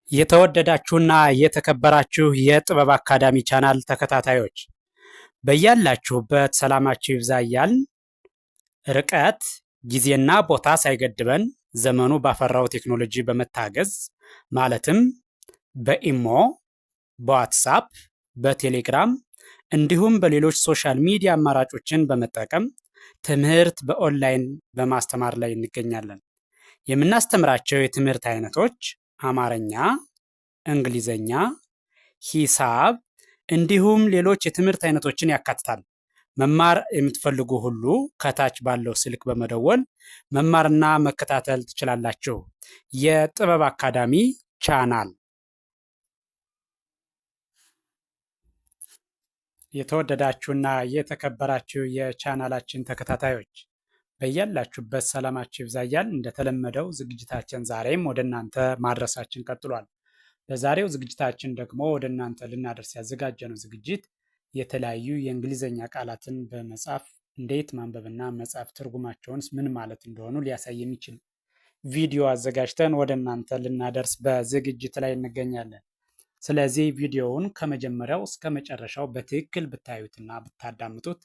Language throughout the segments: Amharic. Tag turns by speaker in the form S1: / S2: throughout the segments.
S1: የተወደዳችሁና የተከበራችሁ የጥበብ አካዳሚ ቻናል ተከታታዮች በያላችሁበት ሰላማችሁ ይብዛ እያልን ርቀት ጊዜና ቦታ ሳይገድበን ዘመኑ ባፈራው ቴክኖሎጂ በመታገዝ ማለትም በኢሞ፣ በዋትሳፕ፣ በቴሌግራም እንዲሁም በሌሎች ሶሻል ሚዲያ አማራጮችን በመጠቀም ትምህርት በኦንላይን በማስተማር ላይ እንገኛለን። የምናስተምራቸው የትምህርት አይነቶች አማርኛ፣ እንግሊዘኛ፣ ሂሳብ እንዲሁም ሌሎች የትምህርት አይነቶችን ያካትታል። መማር የምትፈልጉ ሁሉ ከታች ባለው ስልክ በመደወል መማርና መከታተል ትችላላችሁ። የጥበብ አካዳሚ ቻናል። የተወደዳችሁና የተከበራችሁ የቻናላችን ተከታታዮች በያላችሁበት ሰላማችሁ ይብዛ እያልን እንደተለመደው ዝግጅታችን ዛሬም ወደ እናንተ ማድረሳችን ቀጥሏል። በዛሬው ዝግጅታችን ደግሞ ወደ እናንተ ልናደርስ ያዘጋጀነው ዝግጅት የተለያዩ የእንግሊዘኛ ቃላትን በመጻፍ እንዴት ማንበብና መጻፍ ትርጉማቸውንስ ምን ማለት እንደሆኑ ሊያሳይ የሚችል ቪዲዮ አዘጋጅተን ወደ እናንተ ልናደርስ በዝግጅት ላይ እንገኛለን። ስለዚህ ቪዲዮውን ከመጀመሪያው እስከ መጨረሻው በትክክል ብታዩትና ብታዳምጡት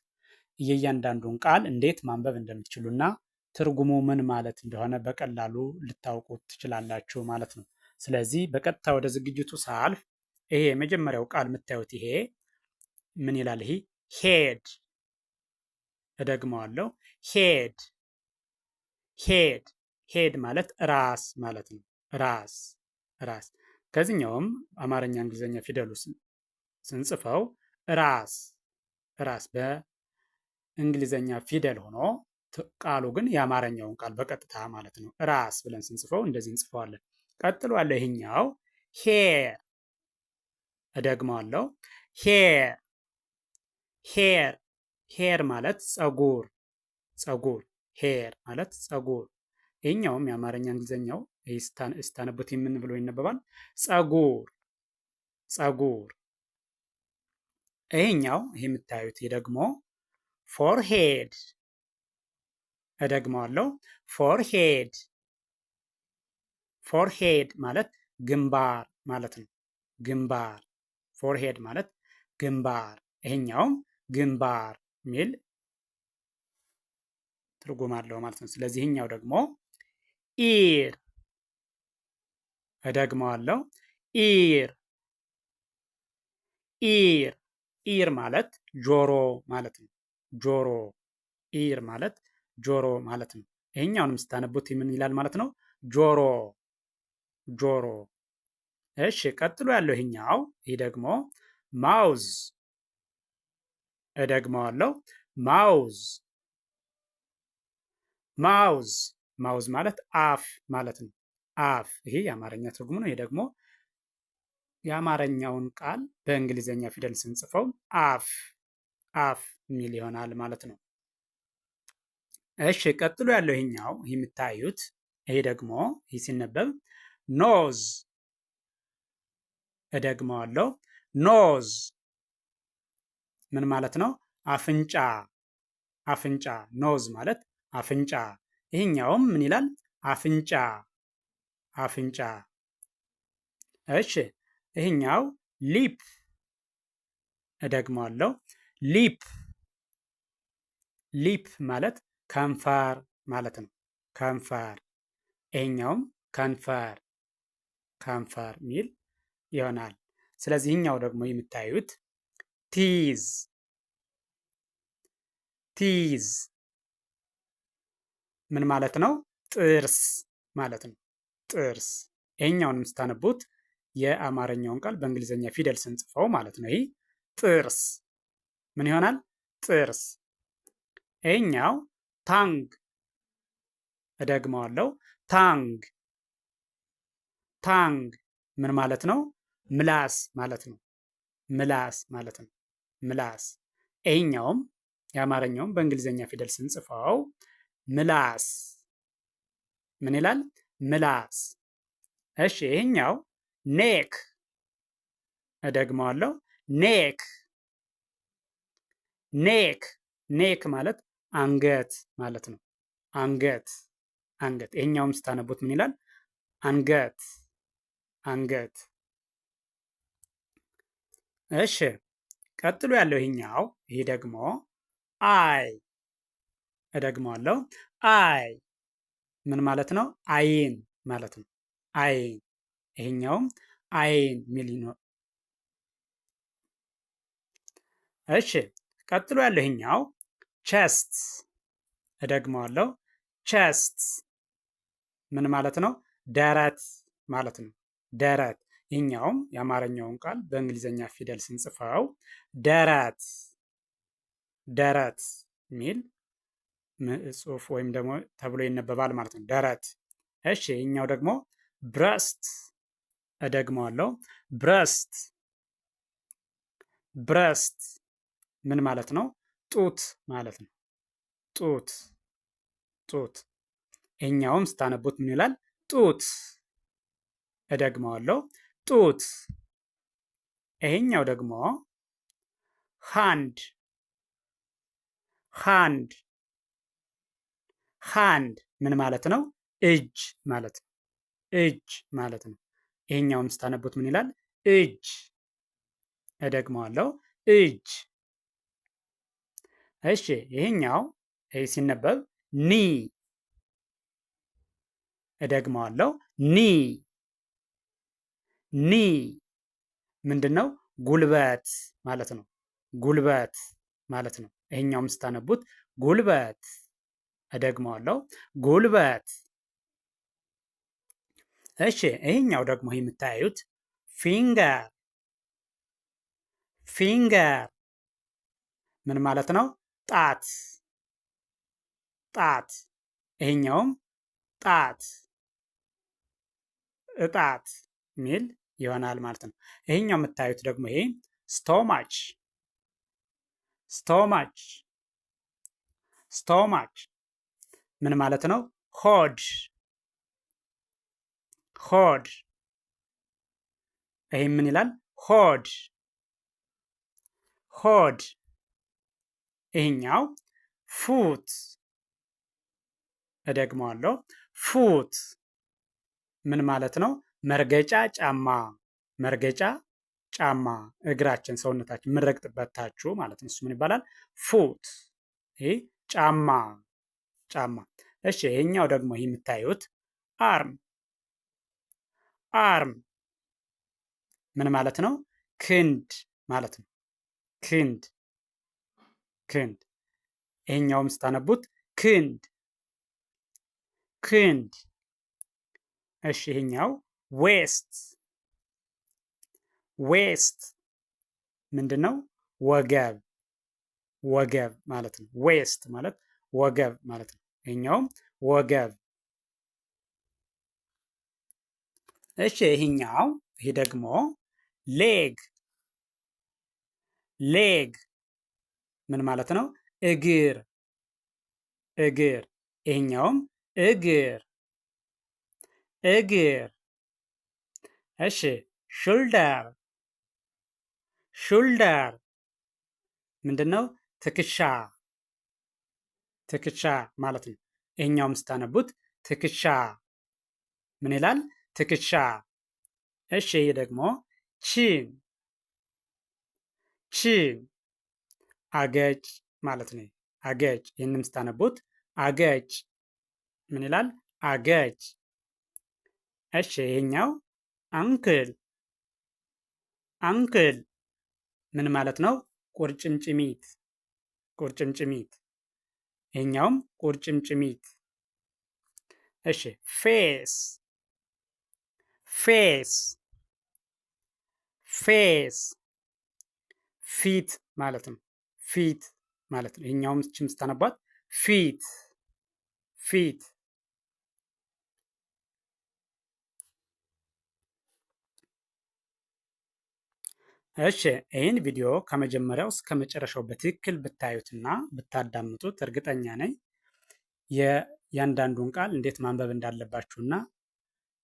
S1: የእያንዳንዱን ቃል እንዴት ማንበብ እንደምትችሉና ትርጉሙ ምን ማለት እንደሆነ በቀላሉ ልታውቁት ትችላላችሁ ማለት ነው። ስለዚህ በቀጥታ ወደ ዝግጅቱ ሳልፍ ይሄ የመጀመሪያው ቃል የምታዩት ይሄ ምን ይላል? ይሄ ሄድ። እደግመዋለሁ። ሄድ። ሄድ። ሄድ ማለት ራስ ማለት ነው። ራስ ራስ። ከዚህኛውም አማርኛ እንግሊዘኛ ፊደሉ ስንጽፈው ራስ ራስ በእንግሊዘኛ ፊደል ሆኖ ቃሉ ግን የአማርኛውን ቃል በቀጥታ ማለት ነው ራስ ብለን ስንጽፈው እንደዚህ እንጽፈዋለን። ቀጥሎ ያለው ይሄኛው ሄር። እደግመዋለሁ። ሄር። ሄር። ሄር ማለት ጸጉር ጸጉር። ሄር ማለት ጸጉር። ይሄኛውም የአማርኛ እንግሊዘኛው ስታነቡት የምን ብሎ ይነበባል? ጸጉር ጸጉር። ይሄኛው ይሄ የምታዩት ደግሞ ፎርሄድ። እደግመዋለሁ። ፎርሄድ። ፎርሄድ ማለት ግንባር ማለት ነው። ግንባር። ፎርሄድ ማለት ግንባር። ይሄኛውም ግንባር የሚል ትርጉም አለው ማለት ነው። ስለዚህ ይሄኛው ደግሞ ኢር። እደግመዋለሁ። ኢር። ኢር። ኢር ማለት ጆሮ ማለት ነው። ጆሮ። ኢር ማለት ጆሮ ማለት ነው። ይሄኛውንም ስታነቡት ምን ይላል ማለት ነው? ጆሮ ጆሮ። እሺ ቀጥሎ ያለው ይሄኛው ይህ ደግሞ ማውዝ። እደግመዋለሁ። ማውዝ። ማውዝ። ማውዝ ማለት አፍ ማለት ነው። አፍ። ይሄ የአማርኛ ትርጉሙ ነው። ይሄ ደግሞ የአማርኛውን ቃል በእንግሊዘኛ ፊደል ስንጽፈው አፍ አፍ የሚል ይሆናል ማለት ነው። እሺ ቀጥሎ ያለው ይሄኛው ይህ የምታዩት ይሄ ደግሞ ይህ ሲነበብ ኖዝ። እደግመዋለሁ። ኖዝ ምን ማለት ነው? አፍንጫ አፍንጫ። ኖዝ ማለት አፍንጫ። ይሄኛውም ምን ይላል? አፍንጫ አፍንጫ። እሺ ይሄኛው ሊፕ። እደግመዋለሁ። ሊፕ። ሊፕ ማለት ከንፈር ማለት ነው። ከንፈር። ይሄኛውም ከንፈር ከንፈር ሚል ይሆናል። ስለዚህ ይህኛው ደግሞ የምታዩት ቲዝ። ቲዝ ምን ማለት ነው? ጥርስ ማለት ነው። ጥርስ። ይሄኛውንም ስታነቡት የአማርኛውን ቃል በእንግሊዘኛ ፊደል ስንጽፈው ማለት ነው። ይህ ጥርስ ምን ይሆናል? ጥርስ። ይሄኛው ታንግ። እደግመዋለሁ። ታንግ። ታንግ ምን ማለት ነው? ምላስ ማለት ነው። ምላስ ማለት ነው። ምላስ። ይሄኛውም የአማርኛውም በእንግሊዘኛ ፊደል ስንጽፈው ምላስ ምን ይላል? ምላስ። እሺ ይሄኛው ኔክ። እደግመዋለሁ። ኔክ። ኔክ። ኔክ ማለት አንገት ማለት ነው። አንገት አንገት። ይሄኛውም ስታነቡት ምን ይላል? አንገት አንገት። እሺ ቀጥሎ ያለው ይሄኛው ይሄ ደግሞ አይ። እደግመዋለሁ አይ ምን ማለት ነው? አይን ማለት ነው። አይን። ይሄኛውም አይን ሚል ነው። እሺ ቀጥሎ ያለው ይሄኛው ቸስት። እደግመዋለሁ ቸስት ምን ማለት ነው? ደረት ማለት ነው። ደረት። ይህኛውም የአማርኛውን ቃል በእንግሊዝኛ ፊደል ስንጽፈው ደረት ደረት ሚል ጽሑፍ ወይም ደግሞ ተብሎ ይነበባል ማለት ነው። ደረት። እሺ ይህኛው ደግሞ ብረስት። እደግመዋለሁ ብረስት ብረስት ምን ማለት ነው? ጡት ማለት ነው። ጡት ጡት። ይህኛውም ስታነቡት ምን ይላል? ጡት። እደግመዋለሁ ጡት። ይሄኛው ደግሞ ሃንድ ሃንድ ሃንድ ምን ማለት ነው? እጅ ማለት ነው። እጅ ማለት ነው። ይሄኛውም ስታነቡት ምን ይላል? እጅ። እደግመዋለሁ እጅ። እሺ ይሄኛው ይሄ ሲነበብ ኒ። እደግመዋለሁ ኒ ኒ ምንድን ነው? ጉልበት ማለት ነው። ጉልበት ማለት ነው። ይሄኛውም ስታነቡት ጉልበት። እደግመዋለሁ ጉልበት። እሺ ይሄኛው ደግሞ የምታዩት ፊንገር ፊንገር ምን ማለት ነው? ጣት ጣት። ይሄኛውም ጣት እጣት ሚል ይሆናል ማለት ነው። ይሄኛው የምታዩት ደግሞ ይሄ ስቶማች ስቶማች ስቶማች ምን ማለት ነው? ሆድ ሆድ። ይሄ ምን ይላል? ሆድ ሆድ። ይሄኛው ፉት። እደግመዋለሁ ፉት ምን ማለት ነው? መርገጫ ጫማ መርገጫ ጫማ እግራችን ሰውነታችን የምንረግጥበት ታችሁ ማለት ነው። እሱ ምን ይባላል? ፉት። ይህ ጫማ ጫማ። እሺ ይሄኛው ደግሞ ይህ የምታዩት አርም አርም ምን ማለት ነው? ክንድ ማለት ነው። ክንድ ክንድ። ይሄኛውም ስታነቡት ክንድ ክንድ። እሺ ይሄኛው ዌስት ዌስት ምንድን ነው? ወገብ ወገብ ማለት ነው። ዌስት ማለት ወገብ ማለት ነው። ይሄኛውም ወገብ። እሺ ይሄኛው ይሄ ደግሞ ሌግ ሌግ ምን ማለት ነው? እግር እግር። ይሄኛውም እግር እግር። እሺ ሹልደር ሹልደር ምንድን ነው? ትከሻ ትከሻ ማለት ነው። ይሄኛውም ስታነቡት ትከሻ ምን ይላል? ትከሻ። እሺ ይሄ ደግሞ ቺን ቺን አገጭ ማለት ነው። አገጭ። ይህንም ስታነቡት አገጭ ምን ይላል? አገጭ። እሺ ይሄኛው አንክል አንክል ምን ማለት ነው? ቁርጭምጭሚት ቁርጭምጭሚት። ይሄኛውም ቁርጭምጭሚት። እሺ ፌስ ፌስ ፌስ ፊት ማለት ነው። ፊት ማለት ነው። ይሄኛውም ችም ስታነቧት ፊት ፊት። እሺ ይህን ቪዲዮ ከመጀመሪያው እስከ መጨረሻው በትክክል ብታዩትና ብታዳምጡት እርግጠኛ ነኝ የእያንዳንዱን ቃል እንዴት ማንበብ እንዳለባችሁና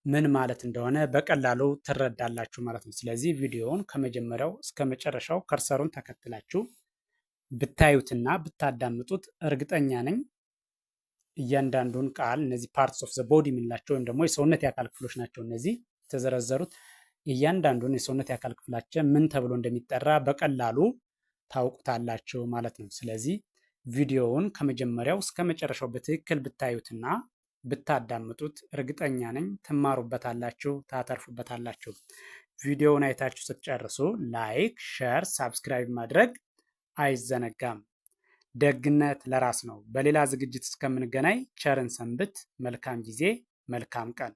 S1: ምን ማለት እንደሆነ በቀላሉ ትረዳላችሁ ማለት ነው። ስለዚህ ቪዲዮውን ከመጀመሪያው እስከ መጨረሻው ከርሰሩን ተከትላችሁ ብታዩትና ብታዳምጡት እርግጠኛ ነኝ እያንዳንዱን ቃል እነዚህ ፓርትስ ኦፍ ዘ ቦዲ የምንላቸው ወይም ደግሞ የሰውነት የአካል ክፍሎች ናቸው እነዚህ የተዘረዘሩት እያንዳንዱን የሰውነት የአካል ክፍላችን ምን ተብሎ እንደሚጠራ በቀላሉ ታውቁታላችሁ ማለት ነው። ስለዚህ ቪዲዮውን ከመጀመሪያው እስከ መጨረሻው በትክክል ብታዩትና ብታዳምጡት እርግጠኛ ነኝ ትማሩበታላችሁ፣ ታተርፉበታላችሁ። ቪዲዮውን አይታችሁ ስትጨርሱ ላይክ፣ ሸር፣ ሳብስክራይብ ማድረግ አይዘነጋም። ደግነት ለራስ ነው። በሌላ ዝግጅት እስከምንገናኝ ቸርን ሰንብት። መልካም ጊዜ፣ መልካም ቀን